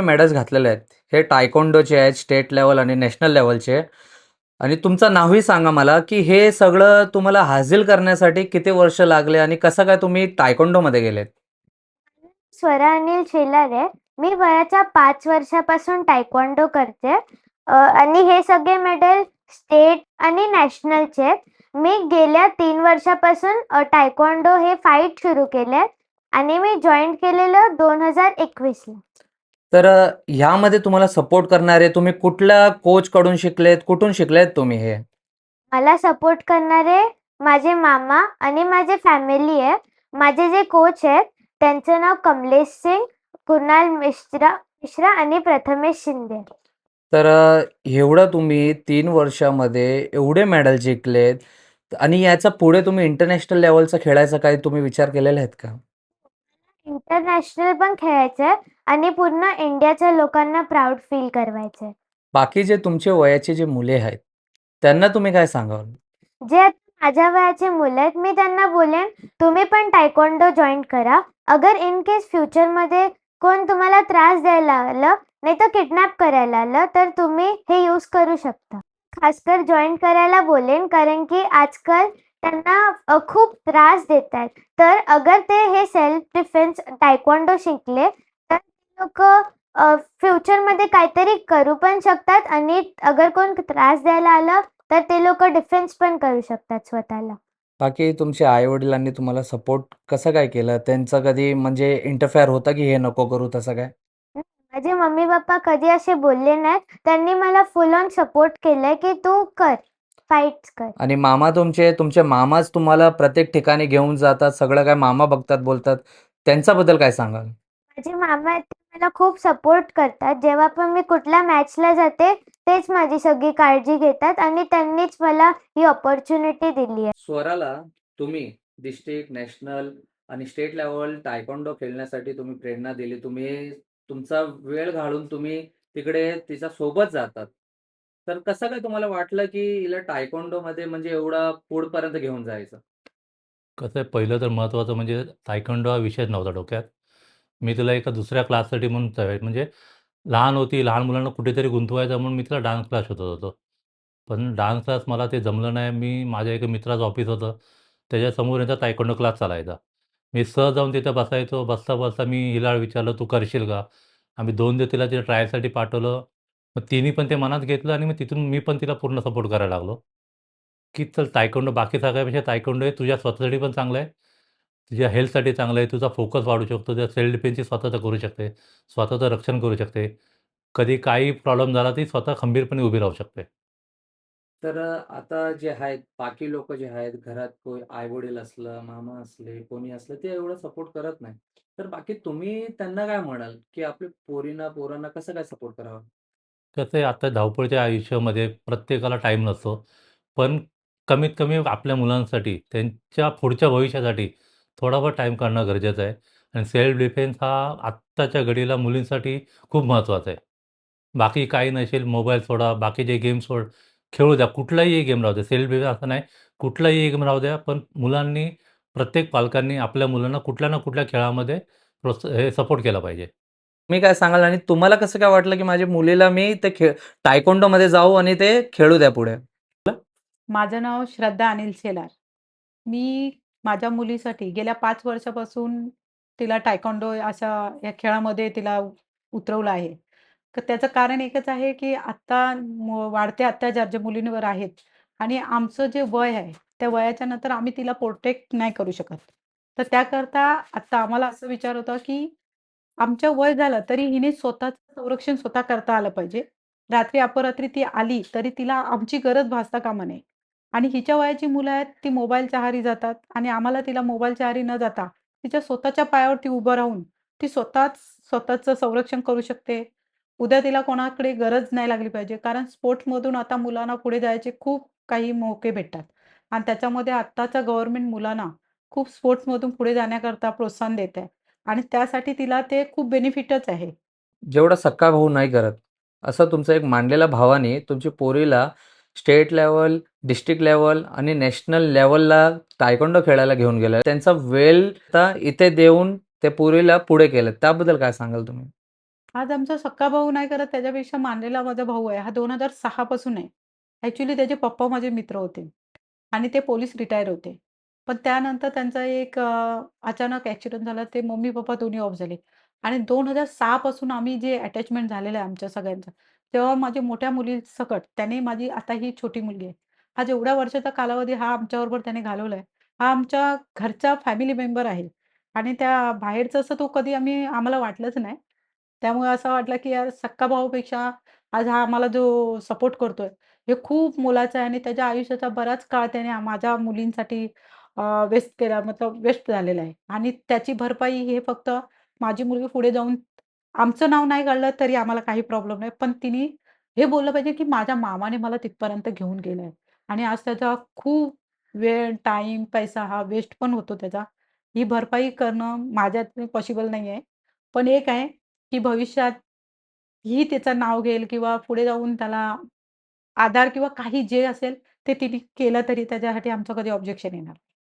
Medals घातलेले आहेत. हे टायकोंडोचे आहेत, स्टेट लेवल आणि नॅशनल लेवलचे. आणि तुमचं नावही सांगा मला, की हे सगळं तुम्हाला हासिल करण्यासाठी किती वर्ष लागले आणि कसं काय तुम्ही टायकोंडोमध्ये गेलेत? स्वरा अनिल शेलार आहे. मी वयाच्या 5 वर्षापासून टायक्वांडो करते. आणि हे सगळे मेडल स्टेट आणि नॅशनलचे आहेत. मी गेल्या 3 वर्षापासून टायक्वांडो हे फाईट सुरू केले आणि मी जॉइन केलेलं 2021ला. तर ह्यामध्ये तुम्हाला सपोर्ट करणारे तुम्ही कुठल्या कोचकडून शिकलेत? कुठून शिकलेत तुम्ही हे? मला सपोर्ट करणारे माझे मामा आणि माझे फॅमिली आहे. माझे जे कोच आहेत त्यांचं नाव कमलेश सिंग, कुणाल मिश्रा आणि प्रथमेश शिंदे. तर एवढं तुम्ही 3 वर्षामध्ये एवढे मेडल जिंकलेत आणि याचा पुढे तुम्ही इंटरनॅशनल लेव्हलचा खेळायचा काही तुम्ही विचार केलेले आहेत का? इंटरनॅशनल पण खेळायचंय आणि पूर्ण इंडियाच्या लोकांना प्राउड फील करवायचंय. बाकी जे तुमचे वयाचे जे मुले आहेत, त्यांना तुम्ही काय सांगाल? जे आता माझ्या वयाचे मुलं आहेत, मी त्यांना बोलेन, तुम्ही पण टायक्वांडो जॉइन करा. अगर इन केस फ्युचरमध्ये कोण तुम्हाला त्रास द्यायला आलं, नाहीतर किडनॅप करायला आलं, तर तुम्ही हे यूज करू शकता. खासकर जॉइन करायला बोलेन, कारण की आजकाल त्यांना खूप त्रास देत आहेत. तर अगर ते हे सेल्फ डिफेन्स टायक्वांडो शिकले, तर ते लोकं फ्युचरमध्ये काहीतरी करू पण शकतात आणि अगर कोण त्रास द्यायला आलं, तर ते लोकं डिफेन्स पण करू शकतात स्वतःला. बाकी तुमच्या आई-वडिलांनी तुम्हाला सपोर्ट कसं काय केलं? त्यांचं कधी म्हणजे इंटरफेअर होतं, की हे नको करू तसं काय? माझे मम्मी-पप्पा कधी असे बोलले नाहीत. त्यांनी मला फुल ऑन सपोर्ट केलंय, की "तू कर, फाईट्स कर." आणि मामा तुमचे मामाच तुम्हाला प्रत्येक ठिकाणी घेऊन जातात, सगळं काय मामा बघतात, बोलतात. त्यांच्याबद्दल काय सांगाल? माझे मामा आहेत ते मला खूप सपोर्ट करतात. जेव्हा पण मी कुठल्या मॅचला जाते, तेच माझी सगळी काळजी घेतात आणि त्यांनीच मला ही अपॉर्च्युनिटी दिली आहे. स्वराला तुम्ही डिस्ट्रिक्ट, नॅशनल आणि स्टेट लेव्हल तायक्वांडो खेळण्यासाठी तुम्ही प्रेरणा दिली. तुम्ही तुमचा वेळ घालून तुम्ही तिकडे तिच्या सोबत जातात. तर कसं काय तुम्हाला वाटलं, की हिला तायक्वांडोमध्ये म्हणजे एवढा पुढपर्यंत घेऊन जायचं? कसं आहे, पहिलं तर महत्त्वाचं म्हणजे तायक्वांडो हा विषयच नव्हता डोक्यात. मी तिला एका दुसऱ्या क्लाससाठी म्हणून म्हणजे लहान होती, लहान मुलांना कुठेतरी गुंतवायचं म्हणून मी तिला डान्स क्लास शोधत होतो. पण डान्स क्लास मला ते जमलं नाही. माझ्या एका मित्राचं ऑफिस होतं, त्याच्यासमोर यांचा तायक्वांडो क्लास चालायचा. मी सहज जाऊन तिथं बसायचो. बसता-बसता मी हिला विचारलं, "तू करशील का?" आम्ही 2 दिवस तिला ट्रायलसाठी पाठवलं. मग तिने पण ते मनात घेतलं आणि मग तिथून मी पण तिला पूर्ण सपोर्ट करायला लागलो. की चल तायक्वांडो बाकी सगळ्यापेक्षा तायक्वांडो हे तुझ्या स्वतःसाठी पण चांगलं आहे. तुझ्या हेल्थसाठी चांगलं आहे. तुझा फोकस वाढू शकतो. तुझ्या सेल्फ डिफेन्सची स्वतःचं करू शकते. स्वतःचं रक्षण करू शकते. कधी काही प्रॉब्लेम झाला तरी स्वतः खंबीरपणे उभी राहू शकते. तर आता जे आहेत, बाकी लोकं जे आहेत, घरात कोणी आई-वडील असलं, मामा असले, कोणी असलं, ते एवढं सपोर्ट करत नाही. तर बाकी तुम्ही त्यांना काय म्हणाल, की आपल्या पोरांना कसं काय सपोर्ट करावा? कसं आहे आता धावपळीच्या आयुष्यामध्ये प्रत्येकाला टाईम नसतो. पण कमीत कमी आपल्या मुलांसाठी, त्यांच्या पुढच्या भविष्यासाठी थोडाफार टाईम काढणं गरजेचं आहे. आणि सेल्फ डिफेन्स हा आत्ताच्या घडीला मुलींसाठी खूप महत्त्वाचा आहे. बाकी काही नसेल, मोबाईल सोडा, बाकीचे गेम सोड, खेळू द्या. कुठलाही एक गेम राहू द्या. सेल्फ डिफेन्स असं नाही, कुठलाही एक गेम राहू द्या. पण मुलांनी, प्रत्येक पालकांनी आपल्या मुलांना कुठल्या ना कुठल्या खेळामध्ये सपोर्ट केला पाहिजे. तुम्ही काय सांगाल आणि तुम्हाला कसं काय वाटलं, की माझ्या मुलीला मी ते तायक्वांडोमध्ये जाऊ आणि ते खेळू द्या पुढे? माझं नाव श्रद्धा अनिल शेलार. मी माझ्या मुलीसाठी गेल्या 5 वर्षापासून तिला टायक्वांडो अशा या खेळामध्ये तिला उतरवलं आहे. तर त्याचं कारण एकच आहे, की आत्ता वाढते अत्याचार जे मुलींवर आहेत आणि आमचं जे वय आहे, त्या वयाच्या नंतर आम्ही तिला प्रोटेक्ट नाही करू शकत. तर त्याकरता आत्ता आम्हाला असं विचार होता, की आमचं वय झालं तरी हिने स्वतःचं संरक्षण स्वतः करता आलं पाहिजे. रात्री अपरात्री ती आली, तरी तिला आमची गरज भासता कामा नये. आणि हिच्या वयाची मुलं आहेत, ती मोबाईलच्या आहारी जातात आणि आम्हाला तिला मोबाईलच्या आहारी न जाता, तिच्या स्वतःच्या पायावर ती उभं राहून, ती स्वतःच स्वतःचं संरक्षण करू शकते. उद्या तिला कोणाकडे गरज नाही लागली पाहिजे. कारण स्पोर्ट्समधून आता मुलांना पुढे जायचे खूप काही मौके भेटतात. आणि त्याच्यामध्ये आत्ताचं गव्हर्नमेंट मुलांना खूप स्पोर्ट्समधून पुढे जाण्याकरता प्रोत्साहन देत आहे. आणि त्यासाठी तिला ते खूप बेनिफिटच आहे. जेवढा सख्खा भाऊ नाही करत, असं तुमचा एक मानलेल्या भावाने तुमच्या पोरीला स्टेट लेव्हल, डिस्ट्रिक्ट लेव्हल आणि नॅशनल लेव्हलला तायक्वांडो खेळायला घेऊन गेला. त्यांचा वेळ आता इथे देऊन त्या पोरीला पुढे केलं. त्याबद्दल काय सांगाल तुम्ही? आज आमचा सख्खा भाऊ नाही करत, त्याच्यापेक्षा मानलेला माझा भाऊ आहे. हा 2006 पासून आहे. ॲक्चुअली त्याचे पप्पा माझे मित्र होते आणि ते पोलीस रिटायर होते. पण त्यानंतर त्यांचा एक अचानक ॲक्सिडेंट झाला. ते मम्मी-पप्पा दोन्ही ऑफ झाले आणि 2006 पासून आम्ही जे अटॅचमेंट झालेलं आहे आमच्या सगळ्यांचं, तेव्हा माझ्या मोठ्या मुलीसकट त्याने माझी आता ही छोटी मुलगी आहे. हा जेवढ्या वर्षाचा कालावधी हा आमच्याबरोबर त्याने घालवलाय, हा आमच्या घरचा फॅमिली मेंबर आहे आणि त्या बाहेरचं असं तो कधी आम्हाला वाटलंच नाही. त्यामुळे असं वाटलं, की यार सख्खा भाऊपेक्षा आज हा आम्हाला जो सपोर्ट करतोय, हे खूप मोलाचं आहे आणि त्याच्या आयुष्याचा बराच काळ त्याने माझ्या मुलींसाठी वेस्ट केला मतलब वेस्ट झालेला आहे आणि त्याची भरपाई हे फक्त माझी मुलगी पुढे जाऊन आमचं नाव नाही काढलं तरी आम्हाला काही प्रॉब्लेम नाही. पण तिने हे बोललं पाहिजे, की माझ्या मामाने मला तिथपर्यंत घेऊन गेलंय आणि आज त्याचा खूप वेळ, टाईम, पैसा हा वेस्ट पण होतो त्याचा. ही भरपाई करणं माझ्यात पॉसिबल नाहीये. पण एक आहे, की भविष्यात ही त्याचं नाव घेईल किंवा पुढे जाऊन त्याला आधार किंवा काही जे असेल ते तिने केलं तरी त्याच्यासाठी आमचं कधी ऑब्जेक्शन येणार नाही.